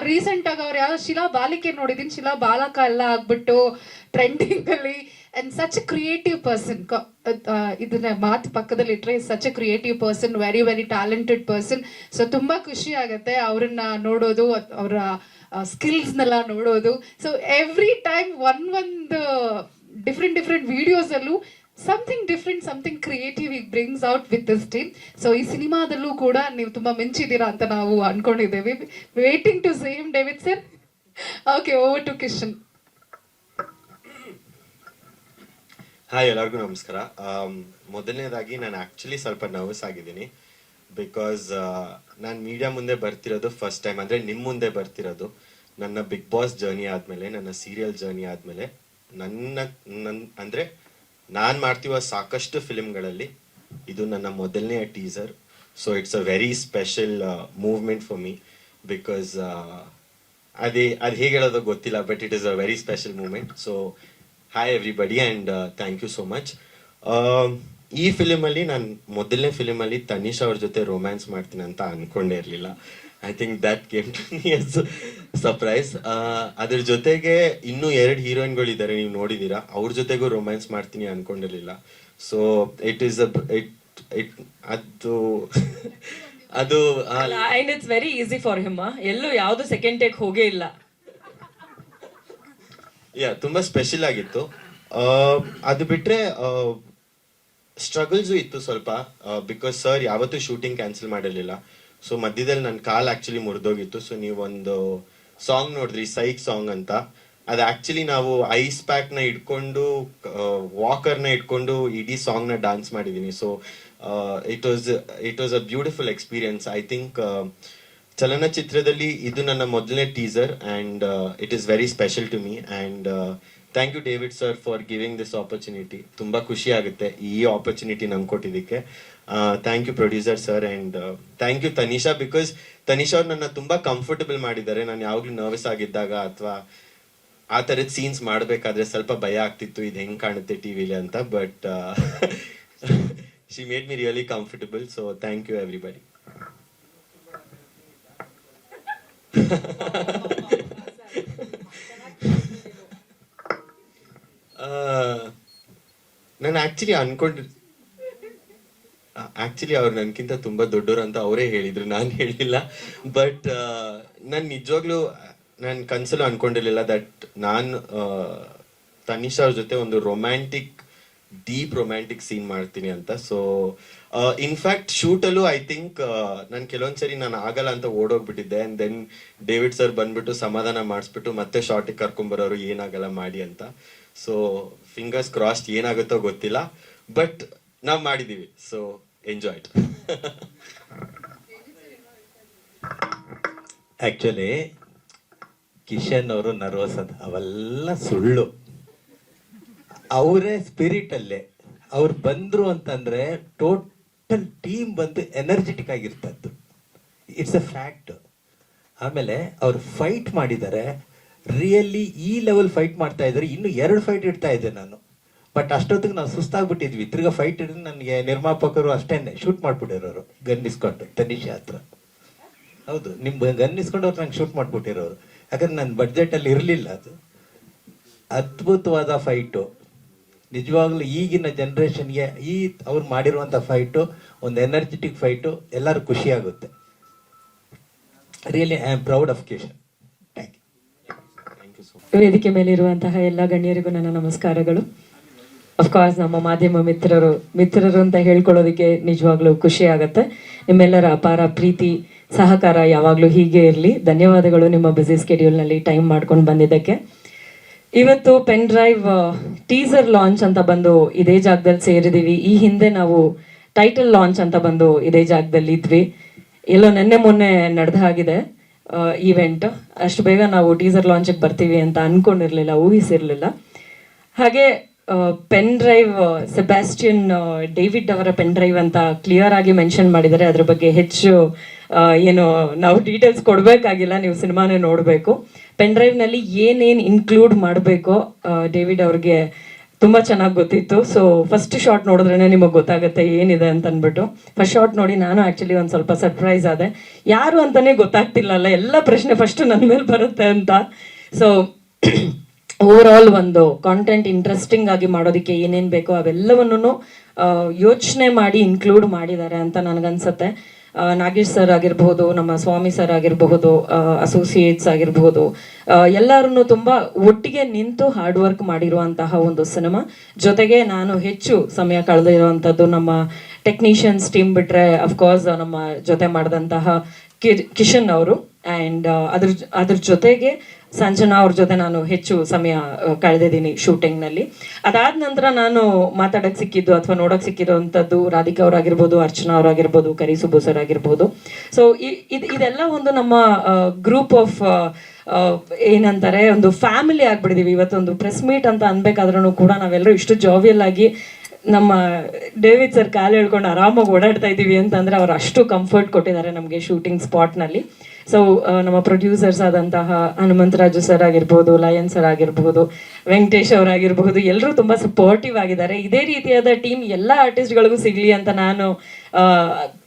Recent ಆಗಿ ಅವ್ರು ಯಾವ ಶಿಲಾ ಬಾಲಿಕೆ ನೋಡಿದೀನಿ, ಶಿಲಾ ಬಾಲಕ ಎಲ್ಲ ಆಗ್ಬಿಟ್ಟು ಟ್ರೆಂಡಿಂಗ್ ಅಲ್ಲಿ. ಅಂಡ್ ಸಚ್ ಕ್ರಿಯೇಟಿವ್ ಪರ್ಸನ್, ಇದನ್ನ ಮಾತು ಪಕ್ಕದಲ್ಲಿ ಇಟ್ರೆ such a creative person, very very talented person. So ತುಂಬಾ ಖುಷಿ ಆಗುತ್ತೆ ಅವ್ರನ್ನ ನೋಡೋದು, ಅವರ ಸ್ಕಿಲ್ಸ್ನೆಲ್ಲ ನೋಡೋದು. ಸೊ ಎವ್ರಿ ಟೈಮ್ ಒಂದು ಡಿಫ್ರೆಂಟ್ ವಿಡಿಯೋಸ್ ಅಲ್ಲೂ ಸಮಥಿಂಗ್ ಡಿಫ್ರೆಂಟ್, ಸಮಥಿಂಗ್ ಕ್ರಿಯೇಟಿವ್ ಈ brings out with this team. So ಈ ಸಿನಿಮಾದಲ್ಲೂ ಕೂಡ ನೀವು ತುಂಬಾ ಮಿಂಚಿದ್ದೀರಾ ಅಂತ ನಾವು ಅನ್ಕೊಂಡಿದ್ದೇವೆ. Waiting to see him, David sir. Okay, over to Kishan. Hi, ಎಲ್ಲರಿಗೂ ನಮಸ್ಕಾರ. ಮೊದಲನೇದಾಗಿ ನಾನು ಆ್ಯಕ್ಚುಲಿ ಸ್ವಲ್ಪ ನರ್ವಸ್ ಆಗಿದ್ದೀನಿ. ಬಿಕಾಸ್ ನಾನು ಮೀಡಿಯಾ ಮುಂದೆ ಬರ್ತಿರೋದು ಫಸ್ಟ್ ಟೈಮ್, ಅಂದರೆ ನಿಮ್ಮ ಮುಂದೆ ಬರ್ತಿರೋದು. ನನ್ನ ಬಿಗ್ ಬಾಸ್ ಜರ್ನಿ ಆದಮೇಲೆ, ನನ್ನ ಸೀರಿಯಲ್ ಜರ್ನಿ ಆದಮೇಲೆ, ಅಂದರೆ ನಾನು ಮಾಡ್ತಿರುವ ಸಾಕಷ್ಟು ಫಿಲ್ಮ್ಗಳಲ್ಲಿ ಇದು ನನ್ನ ಮೊದಲನೆಯ teaser. So it's a very special movement for me. Because ಅದು ಹೇಗೆ ಹೇಳೋದು ಗೊತ್ತಿಲ್ಲ, but it is a very special moment. So hi everybody and thank you so much. ಈ ಫಿಲಿಮಲ್ಲಿ ನಾನು ಮೊದಲನೇ ಫಿಲಿಮಲ್ಲಿ ತನಿಷಾ ಅವ್ರ ಜೊತೆ ರೊಮ್ಯಾನ್ಸ್ ಮಾಡ್ತೀನಿ ಅಂತ ಅಂದ್ಕೊಂಡೇ ಇರಲಿಲ್ಲ. I think that came to me as surprise. ಅದ್ರ ಜೊತೆಗೆ ಇನ್ನೂ 2 ಹೀರೋಯಿನ್ಗಳಿದ್ದಾರೆ, ನೀವು ನೋಡಿದ್ದೀರಾ, ಅವ್ರ ಜೊತೆಗೂ ರೊಮ್ಯಾನ್ಸ್ ಮಾಡ್ತೀನಿ ಅಂದ್ಕೊಂಡಿರಲಿಲ್ಲ. ಸೊ ಇಟ್ ಈಸ್ ಅದು and it's very easy for him. ಎಲ್ಲೂ ಯಾವುದು ಸೆಕೆಂಡ್ ಟೇಕ್ ಹೋಗೇ ಇಲ್ಲ. ತುಂಬಾ ಸ್ಪೆಷಲ್ ಆಗಿತ್ತು. ಅದು ಬಿಟ್ರೆ ಸ್ಟ್ರಗಲ್ಸು ಇತ್ತು ಸ್ವಲ್ಪ. ಬಿಕಾಸ್ ಸರ್ ಯಾವತ್ತೂ ಶೂಟಿಂಗ್ ಕ್ಯಾನ್ಸಲ್ ಮಾಡಿರಲಿಲ್ಲ. ಸೊ ಮಧ್ಯದಲ್ಲಿ ನನ್ನ ಕಾಲ್ ಆ್ಯಕ್ಚುಲಿ ಮುರಿದೋಗಿತ್ತು. ಸೊ ನೀವೊಂದು ಸಾಂಗ್ ನೋಡಿದ್ರಿ, ಸೈಕ್ ಸಾಂಗ್ ಅಂತ. ಅದು ಆ್ಯಕ್ಚುಲಿ ನಾವು ಐಸ್ ಪ್ಯಾಕ್ನ ಇಟ್ಕೊಂಡು, ವಾಕರ್ನ ಇಟ್ಕೊಂಡು ಇಡೀ ಸಾಂಗ್ನ ಡಾನ್ಸ್ ಮಾಡಿದ್ದೀನಿ. So it was a beautiful experience. I think ಚಲನಚಿತ್ರದಲ್ಲಿ ಇದು ನನ್ನ ಮೊದಲನೇ teaser and it is very special to me. And thank you David sir for giving this opportunity. ತುಂಬ ಖುಷಿ ಆಗುತ್ತೆ ಈ ಆಪರ್ಚುನಿಟಿ ನಂಗೆ ಕೊಟ್ಟಿದ್ದಕ್ಕೆ. Thank you producer sir and thank you Tanisha. Because Tanisha ಅವ್ರು ನನ್ನ ತುಂಬ ಕಂಫರ್ಟಬಲ್ ಮಾಡಿದ್ದಾರೆ. ನಾನು ಯಾವಾಗಲೂ ನರ್ವಸ್ ಆಗಿದ್ದಾಗ ಅಥವಾ ಆ ಥರದ ಸೀನ್ಸ್ ಮಾಡಬೇಕಾದ್ರೆ ಸ್ವಲ್ಪ ಭಯ ಆಗ್ತಿತ್ತು, ಇದು ಹೆಂಗೆ ಕಾಣುತ್ತೆ ಟಿ ವಿಲಿ ಅಂತ. But she made me really comfortable. So thank you everybody. ನಾನು ಆ್ಯಕ್ಚುಲಿ ಅವ್ರು ನನಗಿಂತ ತುಂಬ ದೊಡ್ಡವರು ಅಂತ ಅವರೇ ಹೇಳಿದರು, ನಾನು ಹೇಳಿಲ್ಲ. ಬಟ್ ನಾನು ನಿಜವಾಗ್ಲೂ ನಾನು ಕನಸಲ್ಲೂ ಅನ್ಕೊಂಡಿರಲಿಲ್ಲ ದಟ್ ನಾನು ತನಿಷಾ ಅವ್ರ ಜೊತೆ ಒಂದು ಡೀಪ್ ರೊಮ್ಯಾಂಟಿಕ್ ಸೀನ್ ಮಾಡ್ತೀನಿ ಅಂತ. ಸೊ ಇನ್ಫ್ಯಾಕ್ಟ್ ಶೂಟಲ್ಲೂ ಐ ಥಿಂಕ್ ನಾನು ಕೆಲವೊಂದ್ಸರಿ ನಾನು ಆಗಲ್ಲ ಅಂತ ಓಡೋಗ್ಬಿಟ್ಟಿದ್ದೆ. ಆ್ಯಂಡ್ ದೆನ್ ಡೇವಿಡ್ ಸರ್ ಬಂದ್ಬಿಟ್ಟು ಸಮಾಧಾನ ಮಾಡಿಸ್ಬಿಟ್ಟು ಮತ್ತೆ ಶಾರ್ಟಿಗೆ ಕರ್ಕೊಂಬರೋರು, ಏನಾಗಲ್ಲ ಮಾಡಿ ಅಂತ. ಸೊ ಫಿಂಗರ್ಸ್ ಕ್ರಾಸ್ಡ್, ಏನಾಗುತ್ತೋ ಗೊತ್ತಿಲ್ಲ, ಬಟ್ ನಾವು ಮಾಡಿದ್ದೀವಿ. So enjoy. ಆ್ಯಕ್ಚುಲಿ ಕಿಶನ್ ಅವರು ನರ್ವಸ್ ಅಂತ ಅವೆಲ್ಲ ಸುಳ್ಳು. ಅವರೇ ಸ್ಪಿರಿಟಲ್ಲೇ ಅವ್ರು ಬಂದರು ಅಂತಂದರೆ ಟೋಟಲ್ ಟೀಮ್ ಬಂದು ಎನರ್ಜೆಟಿಕ್ ಆಗಿರ್ತದ್ದು. It's a fact. ಆಮೇಲೆ ಅವ್ರು ಫೈಟ್ ಮಾಡಿದ್ದಾರೆ, ರಿಯಲಿ ಈ ಲೆವೆಲ್ ಫೈಟ್ ಮಾಡ್ತಾ ಇದ್ದಾರೆ. ಇನ್ನು 2 ಫೈಟ್ ಇಡ್ತಾ ಇದ್ದೆ ನಾನು. ಬಟ್ ಅಷ್ಟೊತ್ತಿಗೆ ನಾವು ಸುಸ್ತಾಗ್ಬಿಟ್ಟಿದ್ವಿ. ತಿರ್ಗಾ ಫೈಟ್ ಹಿಡಿದು ನನಗೆ ನಿರ್ಮಾಪಕರು ಅಷ್ಟೇ ಶೂಟ್ ಮಾಡಿಬಿಟ್ಟಿರೋರು ಗನ್ ಇಸ್ಕೊಂಡು ತನಿಷಾ ಹತ್ರ. ಹೌದು, ನಿಮ್ಮ ಗನ್ ಇಸ್ಕೊಂಡು ಅವ್ರು ನಂಗೆ ಶೂಟ್ ಮಾಡಿಬಿಟ್ಟಿರೋರು. ಯಾಕಂದ್ರೆ ನನ್ನ ಬಡ್ಜೆಟಲ್ಲಿ ಇರಲಿಲ್ಲ ಅದು. ಅದ್ಭುತವಾದ ಫೈಟು, ನಿಜವಾಗ್ಲೂ ಈಗಿನ ಜನ್ರೇಷನ್ಗೆ ಅವ್ರು ಮಾಡಿರುವಂಥ ಫೈಟು ಒಂದು ಎನರ್ಜೆಟಿಕ್ ಫೈಟು, ಎಲ್ಲರೂ ಖುಷಿಯಾಗುತ್ತೆ. Really I am proud of Kishan. Thank you so much. ವೇದಿಕೆ ಮೇಲಿರುವಂತಹ ಎಲ್ಲ ಗಣ್ಯರಿಗೂ ನನ್ನ ನಮಸ್ಕಾರಗಳು. ಅಫ್ಕೋರ್ಸ್ ನಮ್ಮ ಮಾಧ್ಯಮ ಮಿತ್ರರು ಅಂತ ಹೇಳ್ಕೊಳ್ಳೋದಕ್ಕೆ ನಿಜವಾಗ್ಲೂ ಖುಷಿ ಆಗುತ್ತೆ. ನಿಮ್ಮೆಲ್ಲರ ಅಪಾರ ಪ್ರೀತಿ ಸಹಕಾರ ಯಾವಾಗಲೂ ಹೀಗೆ ಇರಲಿ. ಧನ್ಯವಾದಗಳು ನಿಮ್ಮ ಬ್ಯುಸಿ ಸ್ಕೆಡ್ಯೂಲ್ನಲ್ಲಿ ಟೈಮ್ ಮಾಡ್ಕೊಂಡು ಬಂದಿದ್ದಕ್ಕೆ. ಇವತ್ತು ಪೆನ್ ಡ್ರೈವ್ ಟೀಸರ್ ಲಾಂಚ್ ಅಂತ ಬಂದು ಇದೇ ಜಾಗದಲ್ಲಿ ಸೇರಿದ್ದೀವಿ. ಈ ಹಿಂದೆ ನಾವು ಟೈಟಲ್ ಲಾಂಚ್ ಅಂತ ಬಂದು ಇದೇ ಜಾಗದಲ್ಲಿ ಇದ್ವಿ. ಎಲ್ಲೋ ಮೊನ್ನೆ ನಡೆದ ಹಾಗಿದೆ ಈವೆಂಟ್. ಅಷ್ಟು ಬೇಗ ನಾವು ಟೀಸರ್ ಲಾಂಚಿಗೆ ಬರ್ತೀವಿ ಅಂತ ಅನ್ಕೊಂಡಿರ್ಲಿಲ್ಲ, ಊಹಿಸಿರ್ಲಿಲ್ಲ. ಹಾಗೆ ಪೆನ್ ಡ್ರೈವ್ ಸೆಬಾಸ್ಟಿಯನ್ ಡೇವಿಡ್ ಅವರ ಪೆನ್ ಡ್ರೈವ್ ಅಂತ ಕ್ಲಿಯರ್ ಆಗಿ ಮೆನ್ಷನ್ ಮಾಡಿದ್ದಾರೆ. ಅದ್ರ ಬಗ್ಗೆ ಹೆಚ್ಚು ಏನು ನಾವು ಡೀಟೇಲ್ಸ್ ಕೊಡಬೇಕಾಗಿಲ್ಲ, ನೀವು ಸಿನಿಮಾನೇ ನೋಡಬೇಕು. ಪೆನ್ ಡ್ರೈವ್ನಲ್ಲಿ ಏನೇನು ಇನ್ಕ್ಲೂಡ್ ಮಾಡಬೇಕೋ ಡೇವಿಡ್ ಅವ್ರಿಗೆ ತುಂಬ ಚೆನ್ನಾಗಿ ಗೊತ್ತಿತ್ತು. ಸೊ ಫಸ್ಟ್ ಶಾಟ್ ನೋಡಿದ್ರೇ ನಿಮಗೆ ಗೊತ್ತಾಗುತ್ತೆ ಏನಿದೆ ಅಂತ ಅಂದ್ಬಿಟ್ಟು. ಫಸ್ಟ್ ಶಾಟ್ ನೋಡಿ ನಾನು ಆ್ಯಕ್ಚುಲಿ ಒಂದು ಸ್ವಲ್ಪ ಸರ್ಪ್ರೈಸ್ ಆದೆ, ಯಾರು ಅಂತಲೇ ಗೊತ್ತಾಗ್ತಿಲ್ಲಲ್ಲ, ಎಲ್ಲ ಪ್ರಶ್ನೆ ಫಸ್ಟ್ ನನ್ನ ಮೇಲೆ ಬರುತ್ತೆ ಅಂತ. ಸೊ ಓವರ್ ಆಲ್ ಒಂದು ಕಾಂಟೆಂಟ್ ಇಂಟ್ರೆಸ್ಟಿಂಗ್ ಆಗಿ ಮಾಡೋದಕ್ಕೆ ಏನೇನು ಬೇಕೋ ಅವೆಲ್ಲವನ್ನೂ ಯೋಚನೆ ಮಾಡಿ ಇನ್ಕ್ಲೂಡ್ ಮಾಡಿದ್ದಾರೆ ಅಂತ ನನಗನ್ಸುತ್ತೆ. ನಾಗೇಶ್ ಸರ್ ಆಗಿರಬಹುದು, ನಮ್ಮ ಸ್ವಾಮಿ ಸರ್ ಆಗಿರಬಹುದು, ಅಸೋಸಿಯೇಟ್ಸ್ ಆಗಿರಬಹುದು, ಎಲ್ಲರೂ ತುಂಬ ಒಟ್ಟಿಗೆ ನಿಂತು ಹಾರ್ಡ್ ವರ್ಕ್ ಮಾಡಿರುವಂತಹ ಒಂದು ಸಿನಿಮಾ. ಜೊತೆಗೆ ನಾನು ಹೆಚ್ಚು ಸಮಯ ಕಳೆದಿರುವಂಥದ್ದು ನಮ್ಮ ಟೆಕ್ನಿಷಿಯನ್ಸ್ ಟೀಮ್ ಬಿಟ್ಟರೆ ಅಫ್ಕೋರ್ಸ್ ನಮ್ಮ ಜೊತೆ ಮಾಡಿದಂತಹ ಕಿಶನ್ ಅವರು, ಆ್ಯಂಡ್ ಅದ್ರ ಜೊತೆಗೆ ಸಂಜನಾ ಅವ್ರ ಜೊತೆ ನಾನು ಹೆಚ್ಚು ಸಮಯ ಕಳೆದಿದ್ದೀನಿ ಶೂಟಿಂಗ್ನಲ್ಲಿ. ಅದಾದ ನಂತರ ನಾನು ಮಾತಾಡೋಕ್ಕೆ ಸಿಕ್ಕಿದ್ದು ಅಥವಾ ನೋಡೋಕ್ಕೆ ಸಿಕ್ಕಿರೋವಂಥದ್ದು ರಾಧಿಕಾ ಅವರಾಗಿರ್ಬೋದು, ಅರ್ಚನಾ ಅವರಾಗಿರ್ಬೋದು, ಕರಿಸುಬ್ಬು ಸರ್ ಆಗಿರ್ಬೋದು. ಸೊ ಇದೆಲ್ಲ ಒಂದು ನಮ್ಮ ಗ್ರೂಪ್ ಆಫ್ ಏನಂತಾರೆ, ಒಂದು ಫ್ಯಾಮಿಲಿ ಆಗ್ಬಿಟ್ಟಿದೀವಿ. ಇವತ್ತೊಂದು ಪ್ರೆಸ್ ಮೀಟ್ ಅಂತ ಅನ್ಬೇಕಾದ್ರೂ ಕೂಡ ನಾವೆಲ್ಲರೂ ಇಷ್ಟು ಜಾವಿಯಲ್ ಆಗಿ ನಮ್ಮ ಡೇವಿಡ್ ಸರ್ ಕಾಲು ಹೇಳ್ಕೊಂಡು ಆರಾಮಾಗಿ ಓಡಾಡ್ತಾ ಇದ್ದೀವಿ ಅಂತಂದರೆ ಅವ್ರು ಅಷ್ಟು ಕಂಫರ್ಟ್ ಕೊಟ್ಟಿದ್ದಾರೆ ನಮಗೆ ಶೂಟಿಂಗ್ ಸ್ಪಾಟ್ನಲ್ಲಿ. ಸೊ ನಮ್ಮ ಪ್ರೊಡ್ಯೂಸರ್ಸ್ ಆದಂತಹ ಹನುಮಂತರಾಜು ಸರ್ ಆಗಿರ್ಬೋದು, ಲಯನ್ ಸರ್ ಆಗಿರ್ಬೋದು, ವೆಂಕಟೇಶ್ ಅವರಾಗಿರ್ಬೋದು, ಎಲ್ಲರೂ ತುಂಬ ಸಪೋರ್ಟಿವ್ ಆಗಿದ್ದಾರೆ. ಇದೇ ರೀತಿಯಾದ ಟೀಮ್ ಎಲ್ಲ ಆರ್ಟಿಸ್ಟ್ಗಳಿಗೂ ಸಿಗಲಿ ಅಂತ ನಾನು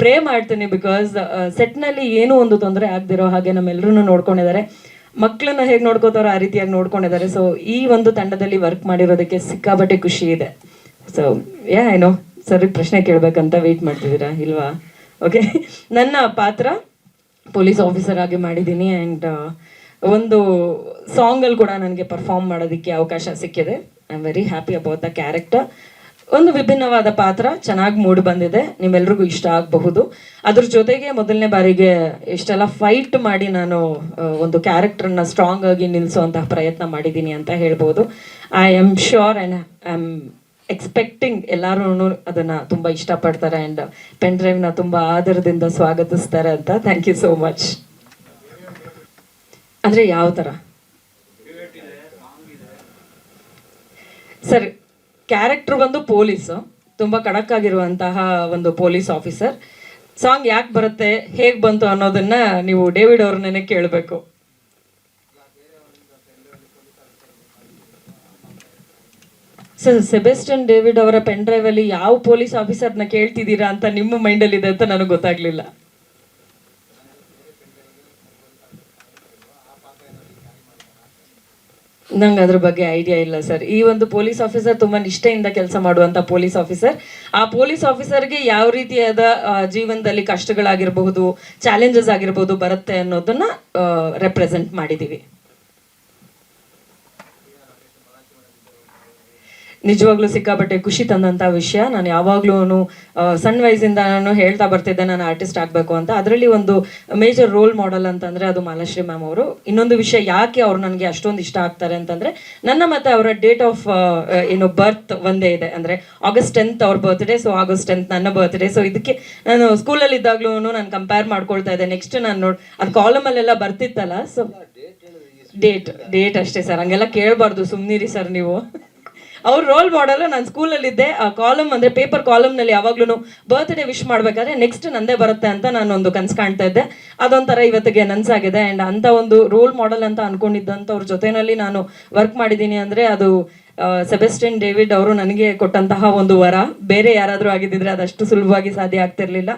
ಪ್ರೇ ಮಾಡ್ತೀನಿ. ಬಿಕಾಸ್ ಸೆಟ್ನಲ್ಲಿ ಏನೂ ಒಂದು ತೊಂದರೆ ಆಗದಿರೋ ಹಾಗೆ ನಮ್ಮೆಲ್ಲರೂ ನೋಡ್ಕೊಂಡಿದ್ದಾರೆ. ಮಕ್ಕಳನ್ನ ಹೇಗೆ ನೋಡ್ಕೋತಾರೋ ಆ ರೀತಿಯಾಗಿ ನೋಡ್ಕೊಂಡಿದ್ದಾರೆ. ಸೊ ಈ ಒಂದು ತಂಡದಲ್ಲಿ ವರ್ಕ್ ಮಾಡಿರೋದಕ್ಕೆ ಸಿಕ್ಕಾಬಟ್ಟೆ ಖುಷಿ ಇದೆ. ಸೊ ಏನೋ ಸರ್ ಪ್ರಶ್ನೆ ಕೇಳಬೇಕಂತ ವೆಯ್ಟ್ ಮಾಡ್ತಿದ್ದೀರಾ ಇಲ್ವಾ? ಓಕೆ, ನನ್ನ ಪಾತ್ರ ಪೊಲೀಸ್ ಆಫೀಸರ್ ಆಗಿ ಮಾಡಿದ್ದೀನಿ. ಆ್ಯಂಡ್ ಒಂದು ಸಾಂಗಲ್ಲಿ ಕೂಡ ನನಗೆ ಪರ್ಫಾರ್ಮ್ ಮಾಡೋದಕ್ಕೆ ಅವಕಾಶ ಸಿಕ್ಕಿದೆ. I am very happy about the character. ಒಂದು ವಿಭಿನ್ನವಾದ ಪಾತ್ರ ಚೆನ್ನಾಗಿ ಮೂಡಿ ಬಂದಿದೆ, ನಿಮ್ಮೆಲ್ರಿಗೂ ಇಷ್ಟ ಆಗಬಹುದು. ಅದ್ರ ಜೊತೆಗೆ ಮೊದಲನೇ ಬಾರಿಗೆ ಇಷ್ಟೆಲ್ಲ ಫೈಟ್ ಮಾಡಿ ನಾನು ಒಂದು ಕ್ಯಾರೆಕ್ಟರ್ನ ಸ್ಟ್ರಾಂಗ್ ಆಗಿ ನಿಲ್ಲಿಸುವಂತಹ ಪ್ರಯತ್ನ ಮಾಡಿದ್ದೀನಿ ಅಂತ ಹೇಳ್ಬೋದು. I am sure and I am expecting ಎಲ್ಲರೂ ಅದನ್ನು ತುಂಬ ಇಷ್ಟಪಡ್ತಾರೆ ಆ್ಯಂಡ್ ಪೆನ್ ಡ್ರೈವ್ನ ತುಂಬ ಆದರದಿಂದ ಸ್ವಾಗತಿಸ್ತಾರೆ ಅಂತ. Thank you so much. ಅಂದರೆ ಯಾವ ಥರ ಸರ್? ಕ್ಯಾರೆಕ್ಟರ್ ಬಂದು ಪೊಲೀಸು, ತುಂಬ ಖಡಕ್ ಆಗಿರುವಂತಹ ಒಂದು ಪೊಲೀಸ್ ಆಫೀಸರ್. ಸಾಂಗ್ ಯಾಕೆ ಬರುತ್ತೆ, ಹೇಗೆ ಬಂತು ಅನ್ನೋದನ್ನ ನೀವು ಡೇವಿಡ್ ಅವ್ರನ್ನೇ ಕೇಳಬೇಕು. ಸರ್, ಸೆಬೆಸ್ಟಿಯನ್ ಡೇವಿಡ್ ಅವರ ಪೆನ್ ಡ್ರೈವ್ ಅಲ್ಲಿ ಯಾವ ಪೊಲೀಸ್ ಆಫೀಸರ್ನ ಕೇಳ್ತಿದ್ದೀರಾ ಅಂತ ನಿಮ್ಮ ಮೈಂಡಲ್ಲಿ ಇದೆ ಅಂತ ನನಗೆ ಗೊತ್ತಾಗ್ಲಿಲ್ಲ. ನಂಗೆ ಅದ್ರ ಬಗ್ಗೆ ಐಡಿಯಾ ಇಲ್ಲ ಸರ್. ಈ ಒಂದು ಪೊಲೀಸ್ ಆಫೀಸರ್ ತುಂಬಾ ನಿಷ್ಠೆಯಿಂದ ಕೆಲಸ ಮಾಡುವಂತ ಪೊಲೀಸ್ ಆಫೀಸರ್. ಆ ಪೊಲೀಸ್ ಆಫೀಸರ್ಗೆ ಯಾವ ರೀತಿಯಾದ ಜೀವನದಲ್ಲಿ ಕಷ್ಟಗಳಾಗಿರಬಹುದು, ಚಾಲೆಂಜಸ್ ಆಗಿರ್ಬೋದು ಬರುತ್ತೆ ಅನ್ನೋದನ್ನ ರೆಪ್ರೆಸೆಂಟ್ ಮಾಡಿದೀವಿ. ನಿಜವಾಗ್ಲೂ ಸಿಕ್ಕಾಪಟ್ಟೆ ಖುಷಿ ತಂದಂಥ ವಿಷಯ. ನಾನು ಯಾವಾಗ್ಲೂ ಸಣ್ಣ ವಯಸ್ಸಿಂದ ನಾನು ಹೇಳ್ತಾ ಬರ್ತಿದ್ದೆ ನಾನು ಆರ್ಟಿಸ್ಟ್ ಆಗಬೇಕು ಅಂತ. ಅದರಲ್ಲಿ ಒಂದು ಮೇಜರ್ ರೋಲ್ ಮಾಡೆಲ್ ಅಂತಂದರೆ ಅದು ಮಾಲಾಶ್ರೀ ಮ್ಯಾಮ್ ಅವರು. ಇನ್ನೊಂದು ವಿಷಯ ಯಾಕೆ ಅವ್ರು ನನಗೆ ಅಷ್ಟೊಂದು ಇಷ್ಟ ಆಗ್ತಾರೆ ಅಂತಂದರೆ, ನನ್ನ ಮತ್ತು ಅವರ ಡೇಟ್ ಆಫ್ ಬರ್ತ್ ಒಂದೇ ಇದೆ. ಅಂದರೆ August 10th ಅವ್ರ ಬರ್ತ್ಡೇ, ಸೊ August 10th ನನ್ನ ಬರ್ತ್ಡೇ. ಸೊ ಇದಕ್ಕೆ ನಾನು ಸ್ಕೂಲಲ್ಲಿ ಇದ್ದಾಗಲೂ ನಾನು ಕಂಪೇರ್ ಮಾಡ್ಕೊಳ್ತಾ ಇದ್ದೆ. ನೆಕ್ಸ್ಟ್ ನಾನು ಅದು ಕಾಲಮಲ್ಲೆಲ್ಲ ಬರ್ತಿತ್ತಲ್ಲ, ಸೊ ಡೇಟ್ ಅಷ್ಟೇ ಸರ್, ಹಂಗೆಲ್ಲ ಕೇಳಬಾರ್ದು, ಸುಮ್ಮನಿರಿ ಸರ್ ನೀವು. ಅವ್ರ ರೋಲ್ ಮಾಡೆಲ್. ನಾನು ಸ್ಕೂಲಲ್ಲಿದ್ದೆ, ಆ ಕಾಲಮ್ ಅಂದರೆ ಪೇಪರ್ ಕಾಲಮ್ನಲ್ಲಿ ಯಾವಾಗ್ಲೂ ಬರ್ತ್ಡೇ ವಿಶ್ ಮಾಡಬೇಕಾದ್ರೆ ನೆಕ್ಸ್ಟ್ ನಂದೇ ಬರುತ್ತೆ ಅಂತ ನಾನು ಒಂದು ಕನಸು ಕಾಣ್ತಾ ಇದ್ದೆ. ಅದೊಂಥರ ಇವತ್ತಿಗೆ ನನಸಾಗಿದೆ. ಆ್ಯಂಡ್ ಅಂಥ ಒಂದು ರೋಲ್ ಮಾಡೆಲ್ ಅಂತ ಅನ್ಕೊಂಡಿದ್ದಂಥವ್ರ ಜೊತೆಯಲ್ಲಿ ನಾನು ವರ್ಕ್ ಮಾಡಿದ್ದೀನಿ ಅಂದರೆ ಅದು ಸೆಬೆಸ್ಟಿಯನ್ ಡೇವಿಡ್ ಅವರು ನನಗೆ ಕೊಟ್ಟಂತಹ ಒಂದು ವರ. ಬೇರೆ ಯಾರಾದರೂ ಆಗಿದ್ದಿದ್ರೆ ಅದಷ್ಟು ಸುಲಭವಾಗಿ ಸಾಧ್ಯ ಆಗ್ತಿರ್ಲಿಲ್ಲ.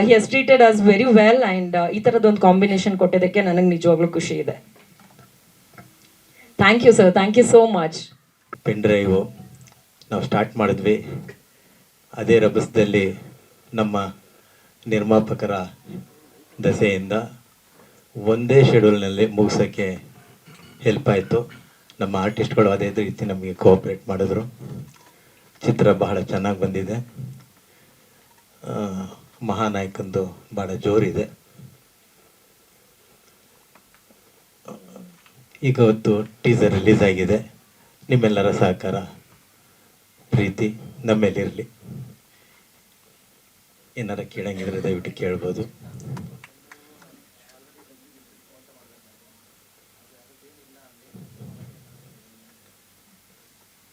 He has treated us very well. And ಈ ಥರದೊಂದು ಕಾಂಬಿನೇಷನ್ ಕೊಟ್ಟಿದ್ದಕ್ಕೆ ನನಗೆ ನಿಜವಾಗ್ಲೂ ಖುಷಿ ಇದೆ. Thank you sir, thank you so much. Pen drive ನಾವು ಸ್ಟಾರ್ಟ್ ಮಾಡಿದ್ವಿ. ಅದೇ ರಭಸದಲ್ಲಿ ನಮ್ಮ ನಿರ್ಮಾಪಕರ ದಸೆಯಿಂದ ಒಂದೇ ಶೆಡ್ಯೂಲ್ನಲ್ಲಿ ಮುಗಿಸೋಕ್ಕೆ ಹೆಲ್ಪ್ ಆಯಿತು. ನಮ್ಮ ಆರ್ಟಿಸ್ಟ್ಗಳು ಅದೇ ರೀತಿ ನಮಗೆ ಕೋಆಪ್ರೇಟ್ ಮಾಡಿದ್ರು. ಚಿತ್ರ ಬಹಳ ಚೆನ್ನಾಗಿ ಬಂದಿದೆ. ಮಹಾನಾಯಕಂದು ಭಾಳ ಜೋರಿದೆ. ಈಗ ಹೊತ್ತು ಟೀಸರ್ ರಿಲೀಸ್ ಆಗಿದೆ. ನಿಮ್ಮೆಲ್ಲರ ಸಹಕಾರ ಪ್ರೀತಿ ನಮ್ಮೇಲಿರಲಿ. ಏನಾರ ಕೇಳಂಗಿದ್ರೆ ದಯವಿಟ್ಟು ಕೇಳ್ಬೋದು.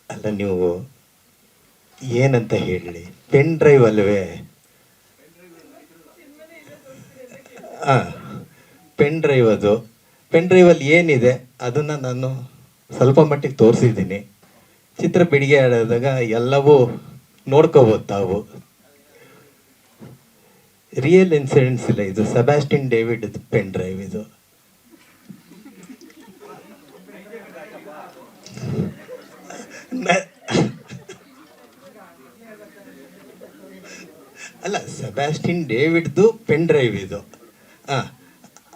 ಅಲ್ಲ, ನೀವು ಏನಂತ ಹೇಳಲಿ, ಪೆನ್ ಡ್ರೈವ್ ಅಲ್ವೇ? ಪೆನ್ ಡ್ರೈವ್ ಅದು. ಪೆನ್ ಡ್ರೈವಲ್ಲಿ ಏನಿದೆ ಅದನ್ನು ನಾನು ಸ್ವಲ್ಪ ಮಟ್ಟಿಗೆ ತೋರಿಸಿದ್ದೀನಿ. ಚಿತ್ರ ಬಿಡುಗಡೆ ಆದಾಗ ಎಲ್ಲವೂ ನೋಡ್ಕೋಬೋದು ತಾವು. ರಿಯಲ್ ಇನ್ಸಿಡೆಂಟ್ಸ್ ಇಲ್ಲ, ಇದು ಸೆಬಾಸ್ಟಿನ್ ಡೇವಿಡ್ ಪೆನ್ ಡ್ರೈವ್ ಇದು. ಅಲ್ಲ, ಸೆಬಾಸ್ಟಿನ್ ಡೇವಿಡ್ದು ಪೆನ್ ಡ್ರೈವ್ ಇದು.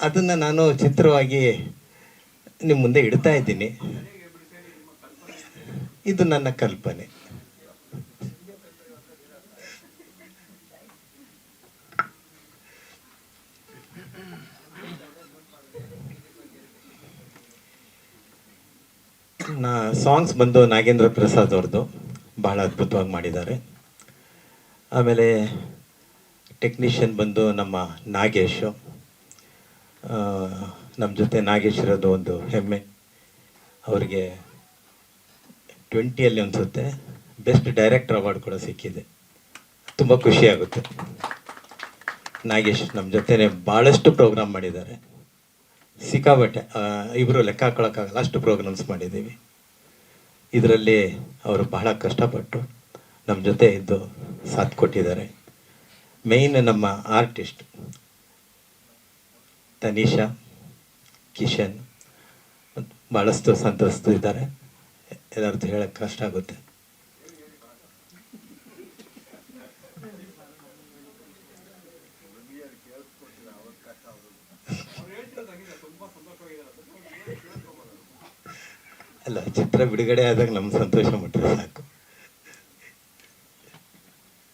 ಅದನ್ನು ನಾನು ಚಿತ್ರವಾಗಿ ನಿಮ್ಮ ಮುಂದೆ ಇಡ್ತಾ ಇದ್ದೀನಿ. ಇದು ನನ್ನ ಕಲ್ಪನೆ. ಸಾಂಗ್ಸ್ ಬಂದು ನಾಗೇಂದ್ರ ಪ್ರಸಾದ್ ಅವ್ರದ್ದು ಬಹಳ ಅದ್ಭುತವಾಗಿ ಮಾಡಿದ್ದಾರೆ. ಆಮೇಲೆ ಟೆಕ್ನಿಷಿಯನ್ ಬಂದು ನಮ್ಮ ನಾಗೇಶು. ನಮ್ಮ ಜೊತೆ ನಾಗೇಶ್ ಇರೋದು ಒಂದು ಹೆಮ್ಮೆ. ಅವರಿಗೆ 20ಯಲ್ಲಿ ಅನಿಸುತ್ತೆ ಬೆಸ್ಟ್ ಡೈರೆಕ್ಟರ್ ಅವಾರ್ಡ್ ಕೂಡ ಸಿಕ್ಕಿದೆ. ತುಂಬ ಖುಷಿಯಾಗುತ್ತೆ. ನಾಗೇಶ್ ನಮ್ಮ ಜೊತೆನೆ ಭಾಳಷ್ಟು ಪ್ರೋಗ್ರಾಮ್ ಮಾಡಿದ್ದಾರೆ, ಸಿಕ್ಕಾಬಟ್ಟೆ. ಇಬ್ಬರು ಲೆಕ್ಕ ಹಾಕೊಳಕ್ಕಾಗಲ್ಲ, ಅಷ್ಟು ಪ್ರೋಗ್ರಾಮ್ಸ್ ಮಾಡಿದ್ದೀವಿ. ಇದರಲ್ಲಿ ಅವರು ಬಹಳ ಕಷ್ಟಪಟ್ಟು ನಮ್ಮ ಜೊತೆ ಇದ್ದು ಸಾಥ್ ಕೊಟ್ಟಿದ್ದಾರೆ. ಮೇಯ್ನ್ ನಮ್ಮ ಆರ್ಟಿಸ್ಟ್ ತನಿಷಾ, ಕಿಶನ್ ಭಾಳಷ್ಟು ಸಂತಸ್ತು ಇದ್ದಾರೆ. ಎಲ್ಲರದ್ದು ಹೇಳಕ್ಕೆ ಕಷ್ಟ ಆಗುತ್ತೆ. ಅಲ್ಲ, ಚಿತ್ರ ಬಿಡುಗಡೆ ಆದಾಗ ನಮ್ಮ ಸಂತೋಷ ಮುಟ್ಟಿದ್ರೆ ಸಾಕು.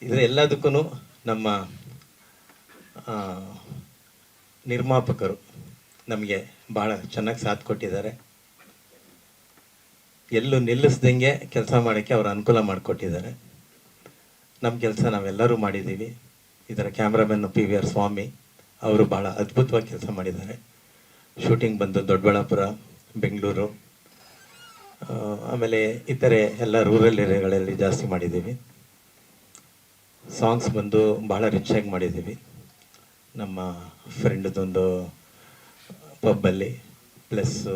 ಇದರ ಎಲ್ಲದಕ್ಕೂ ನಮ್ಮ ನಿರ್ಮಾಪಕರು ನಮಗೆ ಭಾಳ ಚೆನ್ನಾಗಿ ಸಾಥ್ ಕೊಟ್ಟಿದ್ದಾರೆ. ಎಲ್ಲೂ ನಿಲ್ಲಿಸ್ದಂಗೆ ಕೆಲಸ ಮಾಡೋಕ್ಕೆ ಅವರು ಅನುಕೂಲ ಮಾಡಿಕೊಟ್ಟಿದ್ದಾರೆ. ನಮ್ಮ ಕೆಲಸ ನಾವೆಲ್ಲರೂ ಮಾಡಿದ್ದೀವಿ. ಇದರ ಕ್ಯಾಮ್ರಾಮನ್ PVR ಸ್ವಾಮಿ ಅವರು ಭಾಳ ಅದ್ಭುತವಾಗಿ ಕೆಲಸ ಮಾಡಿದ್ದಾರೆ. ಶೂಟಿಂಗ್ ಬಂದು ದೊಡ್ಡಬಳ್ಳಾಪುರ, ಬೆಂಗಳೂರು, ಆಮೇಲೆ ಇತರೆ ಎಲ್ಲ ರೂರಲ್ ಏರಿಯಾಗಳಲ್ಲಿ ಜಾಸ್ತಿ ಮಾಡಿದ್ದೀವಿ. ಸಾಂಗ್ಸ್ ಬಂದು ಭಾಳ ರಿಚಾಗಿ ಮಾಡಿದ್ದೀವಿ. ನಮ್ಮ ಫ್ರೆಂಡ್ದೊಂದು ಪಬ್ಬಲ್ಲಿ ಪ್ಲಸ್ಸು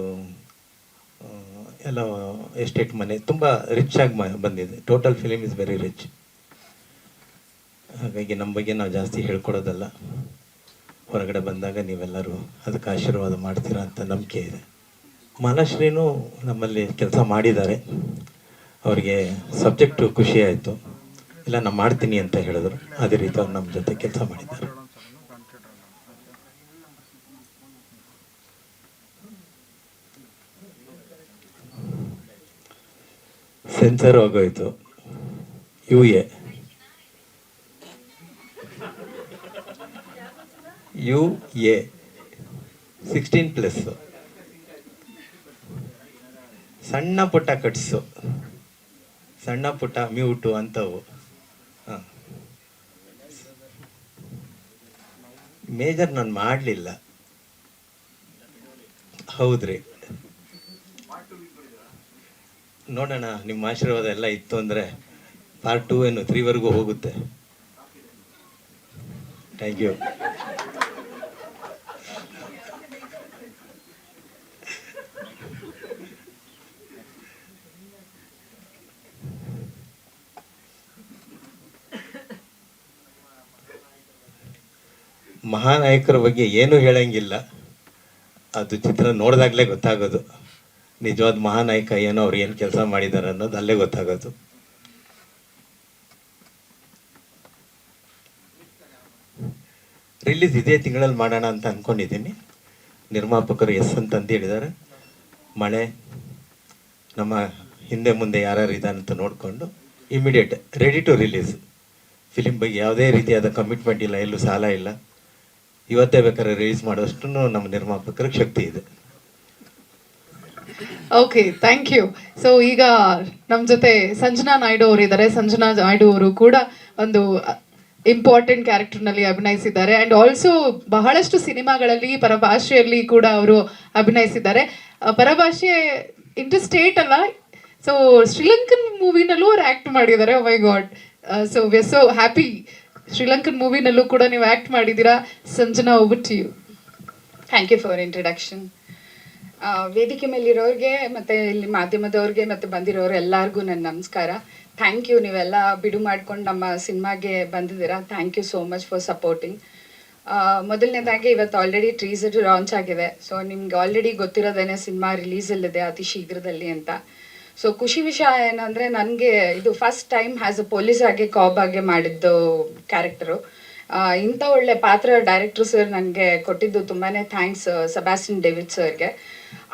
ಎಲ್ಲ ಎಸ್ಟೇಟ್ ಮನೆ ತುಂಬ ರಿಚಾಗಿ ಬಂದಿದೆ. Total film is very rich. ಹಾಗಾಗಿ ನಮ್ಮ ಬಗ್ಗೆ ನಾವು ಜಾಸ್ತಿ ಹೇಳ್ಕೊಡೋದಲ್ಲ. ಹೊರಗಡೆ ಬಂದಾಗ ನೀವೆಲ್ಲರೂ ಅದಕ್ಕೆ ಆಶೀರ್ವಾದ ಮಾಡ್ತೀರಾ ಅಂತ ನಂಬಿಕೆ ಇದೆ. ಮಾಲಾಶ್ರೀನೂ ನಮ್ಮಲ್ಲಿ ಕೆಲಸ ಮಾಡಿದ್ದಾರೆ. ಅವರಿಗೆ ಸಬ್ಜೆಕ್ಟು ಖುಷಿ ಆಯಿತು. ಇಲ್ಲ, ನಾನು ಮಾಡ್ತೀನಿ ಅಂತ ಹೇಳಿದ್ರು. ಅದೇ ರೀತಿ ಅವ್ರು ನಮ್ಮ ಜೊತೆ ಕೆಲಸ ಮಾಡಿದ್ದಾರೆ. ಸೆನ್ಸರ್ ಹೋಗೋಯ್ತು. UA 16+. ಸಣ್ಣ ಪುಟ್ಟ ಕಟ್ಸು, ಸಣ್ಣ ಪುಟ್ಟ ಮ್ಯೂಟು ಅಂಥವು. ಮೇಜರ್ ನಾನು ಮಾಡಲಿಲ್ಲ. ಹೌದ್ರಿ, ನೋಡೋಣ. ನಿಮ್ಮ ಆಶೀರ್ವಾದ ಎಲ್ಲ ಇತ್ತು ಅಂದರೆ ಪಾರ್ಟ್ 2 ಏನು 3ವರೆಗೂ ಹೋಗುತ್ತೆ. Thank you. ಮಹಾನಾಯಕರ ಬಗ್ಗೆ ಏನೂ ಹೇಳಂಗಿಲ್ಲ. ಅದು ಚಿತ್ರ ನೋಡಿದಾಗಲೇ ಗೊತ್ತಾಗೋದು. ನಿಜವಾದ ಮಹಾನಾಯಕ ಏನೋ, ಅವ್ರು ಏನು ಕೆಲಸ ಮಾಡಿದ್ದಾರೆ ಅನ್ನೋದು ಅಲ್ಲೇ ಗೊತ್ತಾಗೋದು. ರಿಲೀಸ್ ಇದೇ ತಿಂಗಳಲ್ಲಿ ಮಾಡೋಣ ಅಂತ ಅಂದ್ಕೊಂಡಿದ್ದೀನಿ. ನಿರ್ಮಾಪಕರು ಎಸ್ ಅಂತ ಹೇಳಿದ್ದಾರೆ. ಮಳೆ ನಮ್ಮ ಹಿಂದೆ ಮುಂದೆ ಯಾರ್ಯಾರು ಇದ್ದಾನಂತ ನೋಡಿಕೊಂಡು immediate ready to release. Film ಬಗ್ಗೆ ಯಾವುದೇ ರೀತಿಯಾದ ಕಮಿಟ್ಮೆಂಟ್ ಇಲ್ಲ, ಎಲ್ಲೂ ಸಾಲ ಇಲ್ಲ. ಇವತ್ತೇ ಬೇಕಾದ್ರೆ ರಿಲೀಸ್ ಮಾಡೋಷ್ಟು ನಮ್ಮ ನಿರ್ಮಾಪಕರಿಗೆ ಶಕ್ತಿ ಇದೆ. Okay, thank you. ಸೊ ಈಗ ನಮ್ಮ ಜೊತೆ ಸಂಜನಾ ನಾಯ್ಡು ಅವರು ಇದ್ದಾರೆ. ಸಂಜನಾ ನಾಯ್ಡು ಅವರು ಕೂಡ ಒಂದು ಇಂಪಾರ್ಟೆಂಟ್ ಕ್ಯಾರೆಕ್ಟರ್ನಲ್ಲಿ ಅಭಿನಯಿಸಿದ್ದಾರೆ. ಆ್ಯಂಡ್ ಆಲ್ಸೋ ಬಹಳಷ್ಟು ಸಿನಿಮಾಗಳಲ್ಲಿ ಪರಭಾಷೆಯಲ್ಲಿ ಕೂಡ ಅವರು ಅಭಿನಯಿಸಿದ್ದಾರೆ. ಪರಭಾಷೆ ಇಂಟರ್ ಸ್ಟೇಟ್ ಅಲ್ಲ, ಸೊ ಶ್ರೀಲಂಕನ್ ಮೂವಿನಲ್ಲೂ ಅವ್ರು ಆ್ಯಕ್ಟ್ ಮಾಡಿದ್ದಾರೆ. Oh my god, so we are so happy. Sri Lankan ಮೂವಿನಲ್ಲೂ ಕೂಡ ನೀವು ಆ್ಯಕ್ಟ್ ಮಾಡಿದ್ದೀರಾ. Sanjana, over to you. Thank you for introduction. ವೇದಿಕೆ ಮೇಲಿರೋರಿಗೆ ಮತ್ತು ಇಲ್ಲಿ ಮಾಧ್ಯಮದವ್ರಿಗೆ ಮತ್ತು ಬಂದಿರೋರು ಎಲ್ಲರಿಗೂ ನನ್ನ ನಮಸ್ಕಾರ. ಥ್ಯಾಂಕ್ ಯು, ನೀವೆಲ್ಲ ಬಿಡು ಮಾಡ್ಕೊಂಡು ನಮ್ಮ ಸಿನಿಮಾಗೆ ಬಂದಿದ್ದೀರಾ. Thank you so much for supporting. ಮೊದಲನೇದಾಗಿ ಇವತ್ತು ಆಲ್ರೆಡಿ ಟ್ರೀಸರ್ ಲಾಂಚ್ ಆಗಿದೆ. ಸೊ ನಿಮ್ಗೆ ಆಲ್ರೆಡಿ ಗೊತ್ತಿರೋದೇನೆ ಸಿನಿಮಾ ರಿಲೀಸಲ್ಲಿದೆ ಅತಿ ಶೀಘ್ರದಲ್ಲಿ ಅಂತ. ಸೊ ಖುಷಿ ವಿಷಯ ಏನಂದರೆ ನನಗೆ ಇದು first time as a police ಆಗಿ ಕಾಬ್ ಆಗಿ ಮಾಡಿದ್ದು ಕ್ಯಾರೆಕ್ಟರು. ಇಂಥ ಒಳ್ಳೆ ಪಾತ್ರ ಡೈರೆಕ್ಟ್ರು ಸರ್ ನನಗೆ ಕೊಟ್ಟಿದ್ದು ತುಂಬಾ ಥ್ಯಾಂಕ್ಸ್ ಸೆಬಾಸ್ಟಿನ್ ಡೇವಿಡ್ ಸರ್ಗೆ.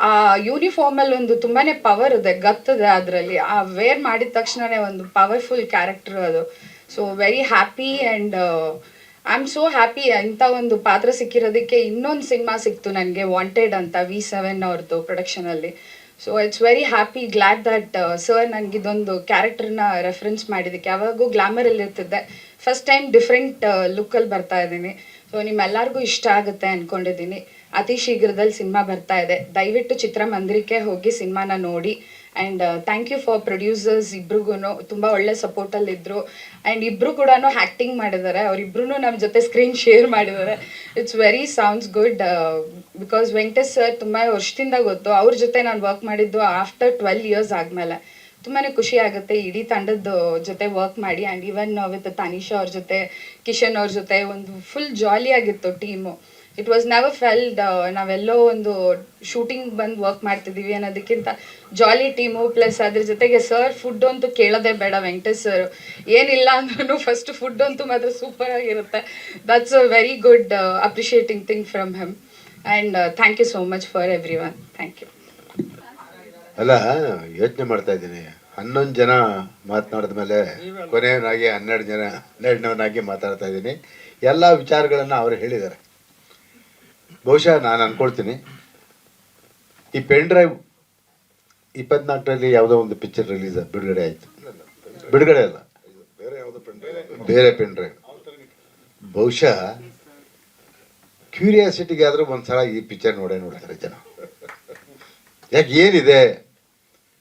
ಆ ಯೂನಿಫಾರ್ಮಲ್ಲಿ ಒಂದು ತುಂಬಾ ಪವರ್ ಇದೆ, ಗತ್ತದೆ ಅದರಲ್ಲಿ. ಆ ವೇರ್ ಮಾಡಿದ ತಕ್ಷಣವೇ ಒಂದು ಪವರ್ಫುಲ್ ಕ್ಯಾರೆಕ್ಟರ್ ಅದು. So very happy and I am so happy ಇಂಥ ಒಂದು ಪಾತ್ರ ಸಿಕ್ಕಿರೋದಕ್ಕೆ. ಇನ್ನೊಂದು ಸಿನಿಮಾ ಸಿಕ್ತು ನನಗೆ, ವಾಂಟೆಡ್ ಅಂತ, V7 ಅವ್ರದ್ದು ಪ್ರೊಡಕ್ಷನಲ್ಲಿ. So it's very happy, glad that sir ನನಗಿದೊಂದು ಕ್ಯಾರೆಕ್ಟರ್ನ ರೆಫರೆನ್ಸ್ ಮಾಡಿದ್ದಕ್ಕೆ. ಯಾವಾಗೂ ಗ್ಲಾಮರಲ್ಲಿ ಇರ್ತಿದ್ದೆ, ಫಸ್ಟ್ ಟೈಮ್ ಡಿಫ್ರೆಂಟ್ ಲುಕ್ಕಲ್ಲಿ ಬರ್ತಾ ಇದ್ದೀನಿ. ಸೊ ನಿಮ್ಮೆಲ್ಲರಿಗೂ ಇಷ್ಟ ಆಗುತ್ತೆ ಅಂದ್ಕೊಂಡಿದ್ದೀನಿ. ಅತಿ ಶೀಘ್ರದಲ್ಲಿ ಸಿನಿಮಾ ಬರ್ತಾ ಇದೆ. ದಯವಿಟ್ಟು ಚಿತ್ರಮಂದಿರಕ್ಕೆ ಹೋಗಿ ಸಿನಿಮಾನ ನೋಡಿ. And thank you for producers ಇಬ್ರಿಗೂ, ತುಂಬ ಒಳ್ಳೆ ಸಪೋರ್ಟಲ್ಲಿದ್ದರು. ಆ್ಯಂಡ್ ಇಬ್ಬರು ಕೂಡ ಆ್ಯಕ್ಟಿಂಗ್ ಮಾಡಿದ್ದಾರೆ. ಅವರಿಬ್ರು ನಮ್ಮ ಜೊತೆ ಸ್ಕ್ರೀನ್ ಶೇರ್ ಮಾಡಿದ್ದಾರೆ. It's very sounds good because Venkatesh sir ತುಂಬ ವರ್ಷದಿಂದ ಗೊತ್ತು. ಅವ್ರ ಜೊತೆ ನಾನು ವರ್ಕ್ ಮಾಡಿದ್ದು ಆಫ್ಟರ್ 12 years ಆದಮೇಲೆ. ತುಂಬಾ ಖುಷಿ ಆಗುತ್ತೆ ಇಡೀ ತಂಡದ ಜೊತೆ ವರ್ಕ್ ಮಾಡಿ. ಆ್ಯಂಡ್ ಈವನ್ ವಿತ್ ತಾನಿಷಾ ಅವ್ರ ಜೊತೆ, ಕಿಶನ್ ಅವ್ರ ಜೊತೆ ಒಂದು ಫುಲ್ ಜಾಲಿಯಾಗಿತ್ತು team. It was never felt ನಾವೆಲ್ಲೋ ಒಂದು ಶೂಟಿಂಗ್ ಬಂದು ವರ್ಕ್ ಮಾಡ್ತಿದ್ದೀವಿ ಅನ್ನೋದಕ್ಕಿಂತ ಜಾಲಿ ಟೀಮು. ಪ್ಲಸ್ ಅದ್ರ ಜೊತೆಗೆ ಸರ್ ಫುಡ್ ಅಂತೂ ಕೇಳೋದೇ ಬೇಡ. ವೆಂಕಟೇಶ್ ಸರ್ ಏನಿಲ್ಲ ಅಂದ್ರೂ ಫಸ್ಟ್ ಫುಡ್ ಅಂತೂ ಮಾತ್ರ ಸೂಪರ್ ಆಗಿರುತ್ತೆ. That's a very good appreciating thing from him. And thank you so much for every one. Thank you. ಅಲ್ಲ, ಯೋಚನೆ ಮಾಡ್ತಾ ಇದ್ದೀನಿ, 11 ಜನ ಮಾತನಾಡಿದ ಮೇಲೆ ಕೊನೆಯವನಾಗಿ 12ನವನಾಗಿ ಮಾತಾಡ್ತಾ ಇದ್ದೀನಿ. ಎಲ್ಲ ವಿಚಾರಗಳನ್ನು ಅವರು ಹೇಳಿದ್ದಾರೆ. ಬಹುಶಃ ನಾನು ಅಂದ್ಕೊಳ್ತೀನಿ, ಈ ಪೆನ್ ಡ್ರೈವ್ 24ರಲ್ಲಿ ಯಾವುದೋ ಒಂದು ಪಿಕ್ಚರ್ ರಿಲೀಸ್ ಬಿಡುಗಡೆ ಆಯಿತು. ಬಿಡುಗಡೆ ಅಲ್ಲ, ಬೇರೆ ಪೆನ್ ಡ್ರೈವ್. ಬಹುಶಃ ಕ್ಯೂರಿಯಾಸಿಟಿಗೆ ಆದರೂ ಒಂದ್ಸಲ ಈ ಪಿಕ್ಚರ್ ನೋಡ್ತಾರೆ ಜನ. ಯಾಕೆ, ಏನಿದೆ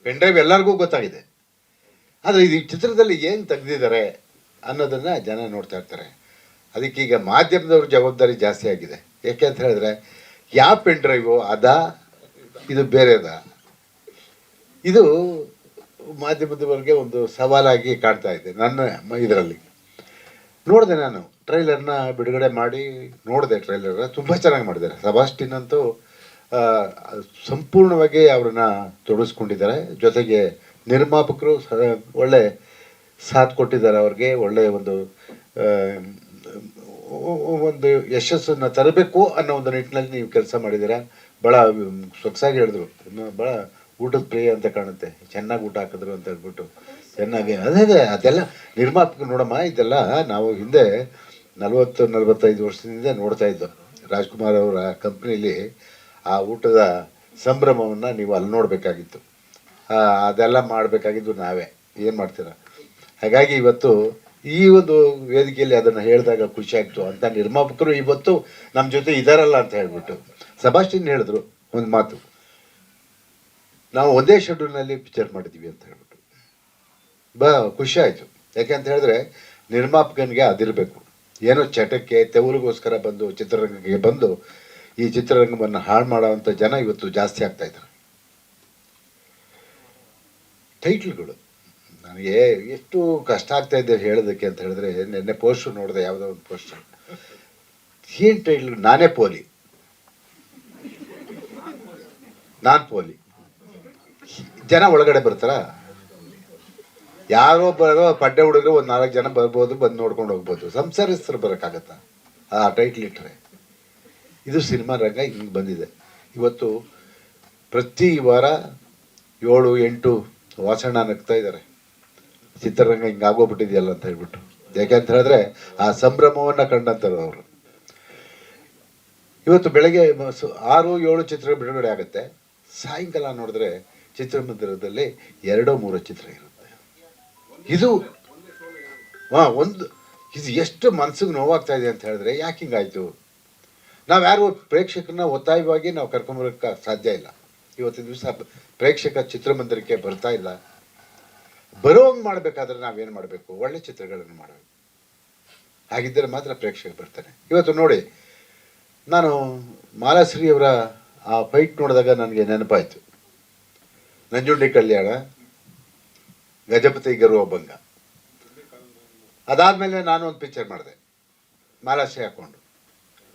ಪೆನ್ ಡ್ರೈವ್ ಎಲ್ಲರಿಗೂ ಗೊತ್ತಾಗಿದೆ, ಆದರೆ ಇದು ಚಿತ್ರದಲ್ಲಿ ಏನು ತೆಗೆದಿದ್ದಾರೆ ಅನ್ನೋದನ್ನು ಜನ ನೋಡ್ತಾ ಇರ್ತಾರೆ. ಅದಕ್ಕೀಗ ಮಾಧ್ಯಮದವ್ರ ಜವಾಬ್ದಾರಿ ಜಾಸ್ತಿ ಆಗಿದೆ. ಯಾಕೆ ಅಂತ ಹೇಳಿದ್ರೆ, ಯಾವ ಪೆನ್ ಡ್ರೈವು ಅದಾ, ಇದು ಬೇರೆದ, ಇದು ಮಾಧ್ಯಮದವರಿಗೆ ಒಂದು ಸವಾಲಾಗಿ ಕಾಣ್ತಾ ಇದೆ. ನನ್ನ ಇದರಲ್ಲಿ ನೋಡಿದೆ, ನಾನು ಟ್ರೈಲರ್ನ ಬಿಡುಗಡೆ ಮಾಡಿ ನೋಡಿದೆ. ಟ್ರೈಲರ್ನ ತುಂಬ ಚೆನ್ನಾಗಿ ಮಾಡಿದ್ದಾರೆ. ಸೆಬಾಸ್ಟಿನ್ ಅಂತೂ ಸಂಪೂರ್ಣವಾಗಿ ಅವರನ್ನ ತೊಡಗಿಸ್ಕೊಂಡಿದ್ದಾರೆ. ಜೊತೆಗೆ ನಿರ್ಮಾಪಕರು ಒಳ್ಳೆ ಸಾಥ್ ಕೊಟ್ಟಿದ್ದಾರೆ ಅವ್ರಿಗೆ. ಒಳ್ಳೆಯ ಒಂದು ಯಶಸ್ಸನ್ನು ತರಬೇಕು ಅನ್ನೋ ಒಂದು ನಿಟ್ಟಿನಲ್ಲಿ ನೀವು ಕೆಲಸ ಮಾಡಿದ್ದೀರಾ. ಭಾಳ ಸೊಗಸಾಗಿ ಹೇಳಿದ್ರು, ಭಾಳ ಊಟದ ಪ್ರಿಯ ಅಂತ ಕಾಣುತ್ತೆ, ಚೆನ್ನಾಗಿ ಊಟ ಹಾಕಿದ್ರು ಅಂತ ಹೇಳ್ಬಿಟ್ಟು ಚೆನ್ನಾಗಿ. ಅದೇ ಅದೆಲ್ಲ ನಿರ್ಮಾಪಕರು ನೋಡಮ್ಮ, ಇದೆಲ್ಲ ನಾವು ಹಿಂದೆ 40-45 ವರ್ಷದಿಂದ ನೋಡ್ತಾ ಇದ್ದೋ. ರಾಜ್ಕುಮಾರ್ ಅವರ ಕಂಪ್ನಿಲಿ ಆ ಊಟದ ಸಂಭ್ರಮವನ್ನು ನೀವು ಅಲ್ಲಿ ನೋಡಬೇಕಾಗಿತ್ತು. ಅದೆಲ್ಲ ಮಾಡಬೇಕಾಗಿದ್ದು ನಾವೇ. ಏನು ಮಾಡ್ತೀರ? ಹಾಗಾಗಿ ಇವತ್ತು ಈ ಒಂದು ವೇದಿಕೆಯಲ್ಲಿ ಅದನ್ನು ಹೇಳಿದಾಗ ಖುಷಿ ಆಗ್ತು ಅಂತ ನಿರ್ಮಾಪಕರು ಇವತ್ತು ನಮ್ಮ ಜೊತೆ ಇದ್ದಾರಲ್ಲ ಅಂತ ಹೇಳ್ಬಿಟ್ಟು. ಸೆಬಾಸ್ಟಿನ್ ಹೇಳಿದ್ರು ಒಂದು ಮಾತು, ನಾವು ಒಂದೇ ಶೆಡ್ಯೂಲ್ನಲ್ಲಿ ಪಿಕ್ಚರ್ ಮಾಡಿದ್ದೀವಿ ಅಂತ ಹೇಳ್ಬಿಟ್ಟು. ಖುಷಿ ಆಯಿತು. ಯಾಕೆ ಅಂತ ಹೇಳಿದ್ರೆ, ನಿರ್ಮಾಪಕನಿಗೆ ಅದಿರಬೇಕು. ಏನೋ ಚಟಕ್ಕೆ ತೆವಲಿಗೋಸ್ಕರ ಬಂದು ಚಿತ್ರರಂಗಕ್ಕೆ ಬಂದು ಈ ಚಿತ್ರರಂಗವನ್ನು ಹಾಳು ಮಾಡೋವಂಥ ಜನ ಇವತ್ತು ಜಾಸ್ತಿ ಆಗ್ತಾ ಇದ್ದಾರೆ. ಟೈಟ್ಲ್ಗಳು ನನಗೆ ಎಷ್ಟು ಕಷ್ಟ ಆಗ್ತಾ ಇದೆ ಹೇಳೋದಕ್ಕೆ ಅಂತ ಹೇಳಿದ್ರೆ, ನಿನ್ನೆ ಪೋಸ್ಟರ್ ನೋಡಿದೆ, ಯಾವುದೋ ಒಂದು ಪೋಸ್ಟರ್. ಏನು ಟೈಟ್ಲ್? ನಾನೇ ಪೋಲಿ, ನಾನು ಪೋಲಿ. ಜನ ಒಳಗಡೆ ಬರ್ತಾರ? ಯಾರೋ ಬರೋ ಪಡ್ಡೆ ಹುಡುಗರು ಒಂದು 4 ಜನ ಬರ್ಬೋದು, ಬಂದು ನೋಡ್ಕೊಂಡು ಹೋಗ್ಬೋದು. ಸಂಸಾರಸ್ಥರು ಬರೋಕ್ಕಾಗತ್ತಾ ಆ ಟೈಟ್ಲ್ ಇಟ್ಟರೆ? ಇದು ಸಿನಿಮಾ ರಂಗ ಹಿಂಗೆ ಬಂದಿದೆ. ಇವತ್ತು ಪ್ರತಿ ವಾರ 7-8 ವಾಸಣ್ಣ ನಗ್ತಾ ಇದ್ದಾರೆ, ಚಿತ್ರರಂಗ ಹಿಂಗೆ ಆಗೋಗ್ಬಿಟ್ಟಿದೆಯಲ್ಲ ಅಂತ ಹೇಳ್ಬಿಟ್ಟು. ಯಾಕೆಂತ ಹೇಳಿದ್ರೆ, ಆ ಸಂಭ್ರಮವನ್ನು ಕಂಡಂಥವ್ರು ಅವರು. ಇವತ್ತು ಬೆಳಗ್ಗೆ 6-7 ಚಿತ್ರ ಬಿಡುಗಡೆ ಆಗುತ್ತೆ. ಸಾಯಂಕಾಲ ನೋಡಿದ್ರೆ ಚಿತ್ರಮಂದಿರದಲ್ಲಿ 2-3 ಚಿತ್ರ ಇರುತ್ತೆ. ಇದು ಇದು ಎಷ್ಟು ಮನಸ್ಸಿಗೆ ನೋವಾಗ್ತಾ ಇದೆ ಅಂತ ಹೇಳಿದ್ರೆ, ಯಾಕೆ ಹಿಂಗಾಯ್ತು? ನಾವು ಯಾರು ಪ್ರೇಕ್ಷಕರನ್ನ ಒತ್ತಾಯವಾಗಿ ನಾವು ಕರ್ಕೊಂಬರೋಕ್ಕೆ ಸಾಧ್ಯ ಇಲ್ಲ. ಇವತ್ತಿನ ದಿವಸ ಪ್ರೇಕ್ಷಕ ಚಿತ್ರಮಂದಿರಕ್ಕೆ ಬರ್ತಾ ಇಲ್ಲ. ಬರೋಂಗೆ ಮಾಡಬೇಕಾದ್ರೆ ನಾವೇನು ಮಾಡಬೇಕು? ಒಳ್ಳೆ ಚಿತ್ರಗಳನ್ನು ಮಾಡಬೇಕು. ಹಾಗಿದ್ದರೆ ಮಾತ್ರ ಪ್ರೇಕ್ಷಕ ಬರ್ತಾನೆ. ಇವತ್ತು ನೋಡಿ, ನಾನು ಮಾಲಾಶ್ರೀಯವರ ಆ ಫೈಟ್ ನೋಡಿದಾಗ ನನಗೆ ನೆನಪಾಯಿತು ನಂಜುಂಡಿ ಕಲ್ಯಾಣ, ಗಜಪತಿ ಗರ್ವಭಂಗ. ಅದಾದಮೇಲೆ ನಾನು ಒಂದು ಪಿಕ್ಚರ್ ಮಾಡಿದೆ ಮಾಲಾಶ್ರೀ ಹಾಕ್ಕೊಂಡು.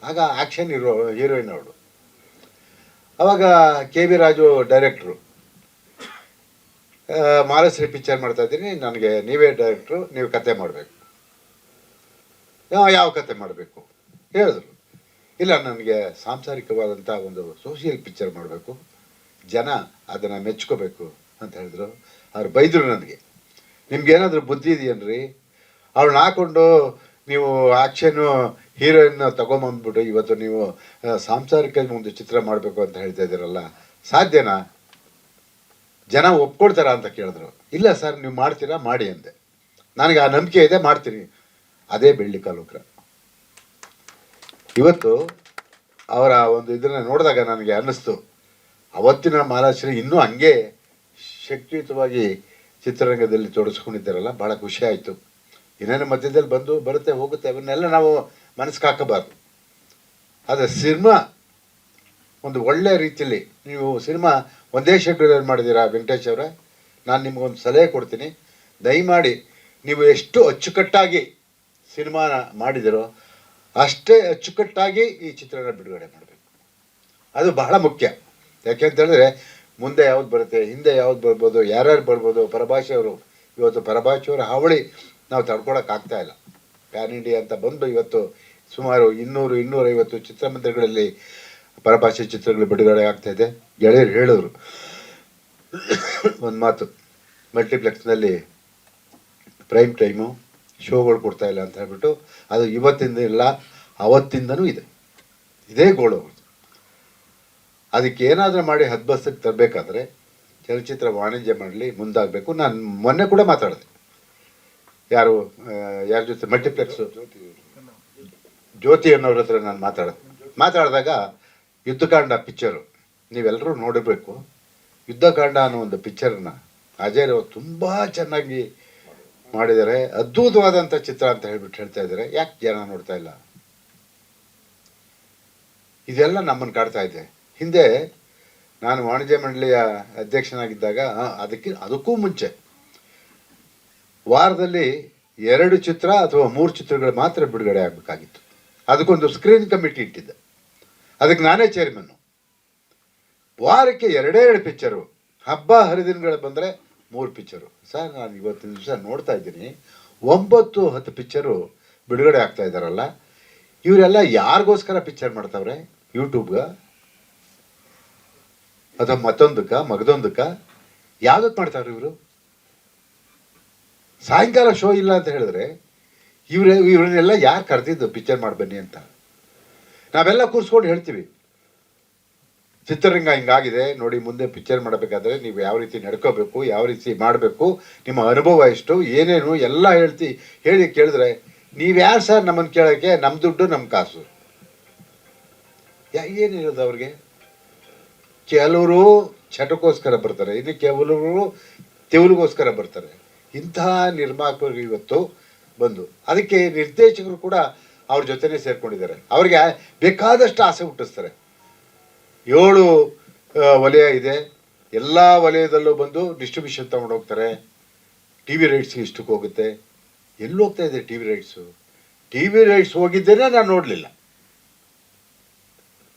ಆಗ ಆ್ಯಕ್ಷನ್ ಹೀರೋಯಿನ್ ಅವಳು. ಅವಾಗ ಕೆ ವಿ ರಾಜು ಡೈರೆಕ್ಟ್ರು, ಮಾಲಾಶ್ರೀ ಪಿಕ್ಚರ್ ಮಾಡ್ತಾಯಿದ್ದೀನಿ, ನನಗೆ ನೀವೇ ಡೈರೆಕ್ಟ್ರು, ನೀವು ಕತೆ ಮಾಡಬೇಕು. ಯಾವ ಕತೆ ಮಾಡಬೇಕು ಹೇಳಿದ್ರು. ಇಲ್ಲ, ನನಗೆ ಸಾಂಸಾರಿಕವಾದಂಥ ಒಂದು ಸೋಷಿಯಲ್ ಪಿಕ್ಚರ್ ಮಾಡಬೇಕು, ಜನ ಅದನ್ನು ಮೆಚ್ಕೋಬೇಕು ಅಂತ ಹೇಳಿದ್ರು. ಅವ್ರು ಬೈದರು ನನಗೆ, ನಿಮ್ಗೇನಾದರೂ ಬುದ್ಧಿ ಇದೆಯೇನ್ರಿ, ಅವಳನ್ನ ಹಾಕ್ಕೊಂಡು ನೀವು ಆ್ಯಕ್ಷನ್ನು ಹೀರೋಯಿನ್ನ ತೊಗೊಂಬಂದ್ಬಿಟ್ಟು ಇವತ್ತು ನೀವು ಸಾಂಸಾರಿಕ ಒಂದು ಚಿತ್ರ ಮಾಡಬೇಕು ಅಂತ ಹೇಳ್ತಾ ಇದ್ದೀರಲ್ಲ, ಸಾಧ್ಯನಾ, ಜನ ಒಪ್ಕೊಳ್ತಾರ ಅಂತ ಕೇಳಿದ್ರು. ಇಲ್ಲ ಸರ್, ನೀವು ಮಾಡ್ತೀರಾ, ಮಾಡಿ ಅಂದೆ. ನನಗೆ ಆ ನಂಬಿಕೆ ಇದೆ, ಮಾಡ್ತೀನಿ. ಅದೇ ಬೆಳ್ಳಿ ಕಾಲುಗ್ರ. ಇವತ್ತು ಅವರ ಒಂದು ಇದನ್ನು ನೋಡಿದಾಗ ನನಗೆ ಅನ್ನಿಸ್ತು, ಅವತ್ತಿನ ಮಾಲಾಶ್ರೀ ಇನ್ನೂ ಹಂಗೆ ಶಕ್ತಿಯುತವಾಗಿ ಚಿತ್ರರಂಗದಲ್ಲಿ ತೊಡಗಿಸ್ಕೊಂಡಿದ್ದಾರಲ್ಲ, ಭಾಳ ಖುಷಿ ಆಯಿತು. ಇನ್ನೇನು ಮಧ್ಯದಲ್ಲಿ ಬಂದು ಬರುತ್ತೆ ಹೋಗುತ್ತೆ, ಅವನ್ನೆಲ್ಲ ನಾವು ಮನಸ್ಸಿಗೆ ಹಾಕಬಾರ್ದು. ಆದರೆ ಸಿನಿಮಾ ಒಂದು ಒಳ್ಳೆಯ ರೀತಿಯಲ್ಲಿ, ನೀವು ಸಿನಿಮಾ ಒಂದೇ ಶೆಡ್ಯೂಲಲ್ಲಿ ಮಾಡಿದ್ದೀರಾ ವೆಂಕಟೇಶ್ ಅವರೇ, ನಾನು ನಿಮಗೊಂದು ಸಲಹೆ ಕೊಡ್ತೀನಿ. ದಯಮಾಡಿ ನೀವು ಎಷ್ಟು ಅಚ್ಚುಕಟ್ಟಾಗಿ ಸಿನಿಮಾನ ಮಾಡಿದಿರೋ ಅಷ್ಟೇ ಅಚ್ಚುಕಟ್ಟಾಗಿ ಈ ಚಿತ್ರನ ಬಿಡುಗಡೆ ಮಾಡಬೇಕು. ಅದು ಬಹಳ ಮುಖ್ಯ. ಯಾಕೆಂತೇಳಿದ್ರೆ ಮುಂದೆ ಯಾವ್ದು ಬರುತ್ತೆ, ಹಿಂದೆ ಯಾವ್ದು ಬರ್ಬೋದು, ಯಾರ್ಯಾರು ಬರ್ಬೋದು. ಪರಭಾಷೆಯವರು ಇವತ್ತು ಪರಭಾಷೆಯವರ ಹಾವಳಿ ನಾವು ತಡ್ಕೊಳಕ್ಕಾಗ್ತಾ ಇಲ್ಲ. ಪ್ಯಾನ್ ಇಂಡಿಯಾ ಅಂತ ಬಂದು ಇವತ್ತು ಸುಮಾರು 200-250 ಚಿತ್ರಮಂದಿರಗಳಲ್ಲಿ ಪರಭಾಷೆ ಚಿತ್ರಗಳು ಬಿಡುಗಡೆ ಆಗ್ತಾಯಿದೆ. ಗೆಳೆಯರು ಹೇಳಿದ್ರು ಒಂದು ಮಾತು, ಮಲ್ಟಿಪ್ಲೆಕ್ಸ್ನಲ್ಲಿ ಪ್ರೈಮ್ ಟೈಮು ಶೋಗಳು ಕೊಡ್ತಾಯಿಲ್ಲ ಅಂತ ಹೇಳ್ಬಿಟ್ಟು. ಅದು ಇವತ್ತಿಂದ ಇಲ್ಲ, ಅವತ್ತಿಂದನೂ ಇದೆ. ಇದೇ ಗೋಳು ಅವ್ರದ್ದು. ಅದಕ್ಕೆ ಏನಾದರೂ ಮಾಡಿ ಹದ್ಬಸ್ತಕ್ಕೆ ತರಬೇಕಾದ್ರೆ ಚಲನಚಿತ್ರ ವಾಣಿಜ್ಯ ಮಾಡಲಿ, ಮುಂದಾಗಬೇಕು. ನಾನು ಮೊನ್ನೆ ಕೂಡ ಮಾತಾಡಿದೆ, ಯಾರ ಜೊತೆ, ಮಲ್ಟಿಪ್ಲೆಕ್ಸು ಜ್ಯೋತಿ ಅನ್ನೋರ ಹತ್ರ ನಾನು ಮಾತಾಡಿದಾಗ ಯುದ್ಧಕಾಂಡ ಪಿಕ್ಚರು ನೀವೆಲ್ಲರೂ ನೋಡಿರಬೇಕು. ಯುದ್ಧಕಾಂಡ ಅನ್ನೋ ಒಂದು ಪಿಕ್ಚರನ್ನ ಅಜಯ್ ಅವರು ತುಂಬ ಚೆನ್ನಾಗಿ ಮಾಡಿದ್ದಾರೆ, ಅದ್ಭುತವಾದಂಥ ಚಿತ್ರ ಅಂತ ಹೇಳ್ತಾ ಇದ್ದಾರೆ. ಯಾಕೆ ಜನ ನೋಡ್ತಾ ಇಲ್ಲ? ಇದೆಲ್ಲ ನಮ್ಮನ್ನು ಕಾಡ್ತಾ ಇದೆ. ಹಿಂದೆ ನಾನು ವಾಣಿಜ್ಯ ಮಂಡಳಿಯ ಅಧ್ಯಕ್ಷನಾಗಿದ್ದಾಗ ಅದಕ್ಕೂ ಮುಂಚೆ ವಾರದಲ್ಲಿ 2 ಚಿತ್ರ ಅಥವಾ 3 ಚಿತ್ರಗಳು ಮಾತ್ರ ಬಿಡುಗಡೆ ಆಗಬೇಕಾಗಿತ್ತು. ಅದಕ್ಕೊಂದು ಸ್ಕ್ರೀನ್ ಕಮಿಟಿ ಇಟ್ಟಿದ್ದೆ, ಅದಕ್ಕೆ ನಾನೇ ಚೇರ್ಮನ್ನು. ವಾರಕ್ಕೆ 2 ಪಿಕ್ಚರು, ಹಬ್ಬ ಹರಿದಿನಗಳು ಬಂದರೆ 3 ಪಿಕ್ಚರು. ಸರ್, ನಾನು ಇವತ್ತಿನ ದಿವಸ ನೋಡ್ತಾ ಇದ್ದೀನಿ 9-10 ಪಿಕ್ಚರು ಬಿಡುಗಡೆ ಆಗ್ತಾ ಇದ್ದಾರಲ್ಲ, ಇವರೆಲ್ಲ ಯಾರಿಗೋಸ್ಕರ ಪಿಕ್ಚರ್ ಮಾಡ್ತಾವ್ರೆ? ಯೂಟ್ಯೂಬ್ಗೆ ಅಥವಾ ಮಗದೊಂದಕ್ಕೆ ಯಾವುದಕ್ಕೆ ಮಾಡ್ತಾವ್ರೆ ಇವರು? ಸಾಯಂಕಾಲ ಶೋ ಇಲ್ಲ ಅಂತ ಹೇಳಿದ್ರೆ ಇವರನ್ನೆಲ್ಲ ಯಾರು ಕರೆದಿದ್ದು ಪಿಕ್ಚರ್ ಮಾಡಿ ಬನ್ನಿ ಅಂತ? ನಾವೆಲ್ಲ ಕೂರಿಸ್ಕೊಂಡು ಹೇಳ್ತೀವಿ, ಚಿತ್ರರಂಗ ಹಿಂಗಾಗಿದೆ ನೋಡಿ, ಮುಂದೆ ಪಿಕ್ಚರ್ ಮಾಡಬೇಕಾದ್ರೆ ನೀವು ಯಾವ ರೀತಿ ನಡ್ಕೋಬೇಕು, ಯಾವ ರೀತಿ ಮಾಡಬೇಕು, ನಿಮ್ಮ ಅನುಭವ ಎಷ್ಟು, ಏನೇನು ಎಲ್ಲ ಹೇಳಿ ಕೇಳಿದ್ರೆ ನೀವ್ಯಾರು ಸರ್ ನಮ್ಮನ್ನು ಕೇಳೋಕ್ಕೆ? ನಮ್ಮ ದುಡ್ಡು ನಮ್ಮ ಕಾಸು ಏನಿರೋದು ಅವ್ರಿಗೆ? ಕೆಲವರು ಚಟಕ್ಕೋಸ್ಕರ ಬರ್ತಾರೆ, ಇನ್ನು ಕೆಲವರು ತೆವಲಿಗೋಸ್ಕರ ಬರ್ತಾರೆ. ಇಂತಹ ನಿರ್ಮಾಪಕರು ಇವತ್ತು ಬಂದು, ಅದಕ್ಕೆ ನಿರ್ದೇಶಕರು ಕೂಡ ಅವ್ರ ಜೊತೆನೇ ಸೇರ್ಕೊಂಡಿದ್ದಾರೆ. ಅವ್ರಿಗೆ ಬೇಕಾದಷ್ಟು ಆಸೆ ಹುಟ್ಟಿಸ್ತಾರೆ. 7 ವಲಯ ಇದೆ, ಎಲ್ಲ ವಲಯದಲ್ಲೂ ಬಂದು ಡಿಸ್ಟ್ರಿಬ್ಯೂಷನ್ ತೊಗೊಂಡು ಹೋಗ್ತಾರೆ. ಟಿ ವಿ ರೈಟ್ಸ್ಗೆ ಇಷ್ಟಕ್ಕೆ ಹೋಗುತ್ತೆ. ಎಲ್ಲಿ ಹೋಗ್ತಾ ಇದೆ T V rights? T V rights ಹೋಗಿದ್ದೇನೆ ನಾನು ನೋಡಲಿಲ್ಲ.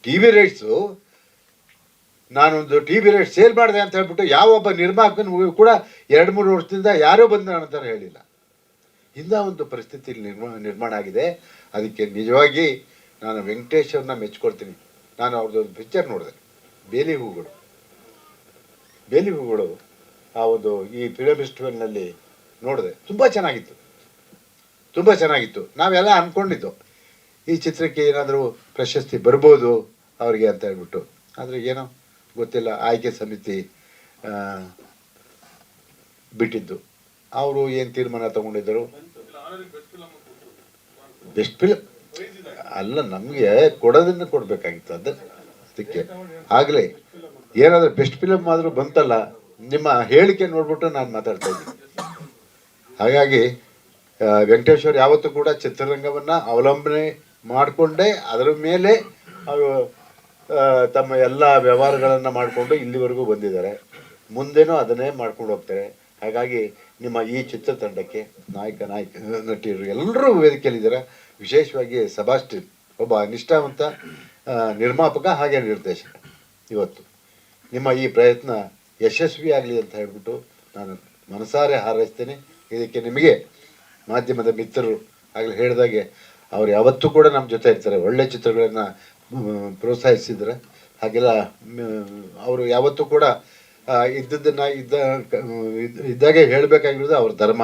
ಟಿ ವಿ ರೈಟ್ಸು ನಾನೊಂದು ಟಿ ವಿ ರೈಟ್ ಸೇಲ್ ಮಾಡಿದೆ ಅಂತ ಹೇಳ್ಬಿಟ್ಟು ಯಾವೊಬ್ಬ ನಿರ್ಮಾಪಕನಿಗೂ ಕೂಡ 2-3 ವರ್ಷದಿಂದ ಯಾರೋ ಬಂದ ನಂತರ ಹೇಳಿಲ್ಲ. ಇಂಥ ಒಂದು ಪರಿಸ್ಥಿತಿ ನಿರ್ಮಾಣ ಆಗಿದೆ. ಅದಕ್ಕೆ ನಿಜವಾಗಿ ನಾನು ವೆಂಕಟೇಶ್ ಅವ್ರನ್ನ ಮೆಚ್ಕೊಳ್ತೀನಿ. ನಾನು ಅವ್ರದ್ದೊಂದು ಪಿಕ್ಚರ್ ನೋಡಿದೆ, ಬೇಲಿ ಹೂಗಳು. ಆ ಒಂದು ಈ ಫಿಲಮ್ ಫೆಸ್ಟಿವಲ್ನಲ್ಲಿ ನೋಡಿದೆ, ತುಂಬ ಚೆನ್ನಾಗಿತ್ತು. ನಾವೆಲ್ಲ ಅಂದ್ಕೊಂಡಿದ್ದು ಈ ಚಿತ್ರಕ್ಕೆ ಏನಾದರೂ ಪ್ರಶಸ್ತಿ ಬರ್ಬೋದು ಅವ್ರಿಗೆ ಅಂತ ಹೇಳ್ಬಿಟ್ಟು. ಆದರೆ ಏನೋ ಗೊತ್ತಿಲ್ಲ, ಆಯ್ಕೆ ಸಮಿತಿ ಬಿಟ್ಟಿದ್ದು. ಅವರು ಏನು ತೀರ್ಮಾನ ತಗೊಂಡಿದ್ದರು? ಬೆಸ್ಟ್ ಫಿಲಮ್ ಅಲ್ಲ, ನಮಗೆ ಕೊಡೋದನ್ನು ಕೊಡಬೇಕಾಗಿತ್ತು. ಅದಕ್ಕೆ ಆಗಲೇ ಏನಾದರೂ ಬೆಸ್ಟ್ ಫಿಲಮ್ ಆದರೂ ಬಂತಲ್ಲ, ನಿಮ್ಮ ಹೇಳಿಕೆ ನೋಡ್ಬಿಟ್ಟು ನಾನು ಮಾತಾಡ್ತಾ ಇದ್ದೀನಿ. ಹಾಗಾಗಿ ವೆಂಕಟೇಶ್ವರ್ ಯಾವತ್ತೂ ಕೂಡ ಚಿತ್ರರಂಗವನ್ನು ಅವಲಂಬನೆ ಮಾಡಿಕೊಂಡೇ ಅದರ ಮೇಲೆ ಅವರು ತಮ್ಮ ಎಲ್ಲ ವ್ಯವಹಾರಗಳನ್ನು ಮಾಡಿಕೊಂಡು ಇಲ್ಲಿವರೆಗೂ ಬಂದಿದ್ದಾರೆ, ಮುಂದೆನೂ ಅದನ್ನೇ ಮಾಡ್ಕೊಂಡು ಹೋಗ್ತಾರೆ. ಹಾಗಾಗಿ ನಿಮ್ಮ ಈ ಚಿತ್ರತಂಡಕ್ಕೆ ನಾಯಕ ನಟಿಯರು ಎಲ್ಲರೂ ವೇದಿಕೆಯಲ್ಲಿದ್ದಾರೆ. ವಿಶೇಷವಾಗಿ ಸಬಾಸ್ಟಿನ್ ಒಬ್ಬ ನಿಷ್ಠಾವಂತ ನಿರ್ಮಾಪಕ ಹಾಗೆ ನಿರ್ದೇಶಕ. ಇವತ್ತು ನಿಮ್ಮ ಈ ಪ್ರಯತ್ನ ಯಶಸ್ವಿಯಾಗಲಿ ಅಂತ ಹೇಳ್ಬಿಟ್ಟು ನಾನು ಮನಸಾರೆ ಹಾರೈಸ್ತೇನೆ. ಇದಕ್ಕೆ ನಿಮಗೆ ಮಾಧ್ಯಮದ ಮಿತ್ರರು ಆಗಲೇ ಹೇಳಿದಾಗೆ ಅವ್ರು ಯಾವತ್ತೂ ಕೂಡ ನಮ್ಮ ಜೊತೆ ಇರ್ತಾರೆ. ಒಳ್ಳೆ ಚಿತ್ರಗಳನ್ನು ಪ್ರೋತ್ಸಾಹಿಸಿದ್ದಾರೆ. ಹಾಗೆಲ್ಲ ಅವರು ಯಾವತ್ತೂ ಕೂಡ ಇದ್ದದ್ದನ್ನು ಇದ್ದಾಗೆ ಹೇಳಬೇಕಾಗಿರೋದು ಅವ್ರ ಧರ್ಮ.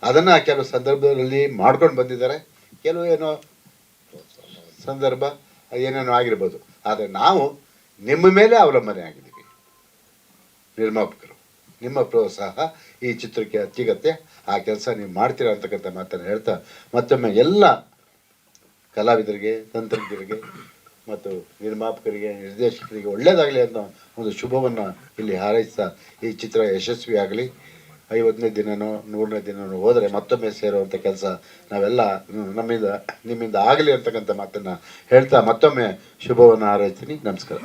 ಅದನ್ನು ಕೆಲವು ಸಂದರ್ಭದಲ್ಲಿ ಮಾಡ್ಕೊಂಡು ಬಂದಿದ್ದಾರೆ. ಕೆಲವು ಏನೋ ಸಂದರ್ಭ ಏನೇನೋ ಆಗಿರ್ಬೋದು. ಆದರೆ ನಾವು ನಿಮ್ಮ ಮೇಲೆ ಅವಲಂಬನೆ ಆಗಿದ್ದೀವಿ ನಿರ್ಮಾಪಕರು. ನಿಮ್ಮ ಪ್ರೋತ್ಸಾಹ ಈ ಚಿತ್ರಕ್ಕೆ ಅತ್ಯಗತ್ಯ. ಆ ಕೆಲಸ ನೀವು ಮಾಡ್ತೀರಾ ಅಂತಕ್ಕಂಥ ಮಾತನ್ನು ಹೇಳ್ತಾ ಮತ್ತೊಮ್ಮೆ ಎಲ್ಲ ಕಲಾವಿದರಿಗೆ, ತಂತ್ರಜ್ಞರಿಗೆ ಮತ್ತು ನಿರ್ಮಾಪಕರಿಗೆ, ನಿರ್ದೇಶಕರಿಗೆ ಒಳ್ಳೆಯದಾಗಲಿ ಅನ್ನೋ ಒಂದು ಶುಭವನ್ನು ಇಲ್ಲಿ ಹಾರೈಸ್ತಾ ಈ ಚಿತ್ರ ಯಶಸ್ವಿಯಾಗಲಿ. 50ನೇ ದಿನನೋ 100ನೇ ದಿನನೋ ಹೋದರೆ ಮತ್ತೊಮ್ಮೆ ಸೇರುವಂಥ ಕೆಲಸ ನಾವೆಲ್ಲ ನಿಮ್ಮಿಂದ ಆಗಲಿ ಅಂತಕ್ಕಂಥ ಮಾತನ್ನು ಹೇಳ್ತಾ ಮತ್ತೊಮ್ಮೆ ಶುಭವನ್ನು ಹಾರೈಸ್ತೀನಿ. ನಮಸ್ಕಾರ.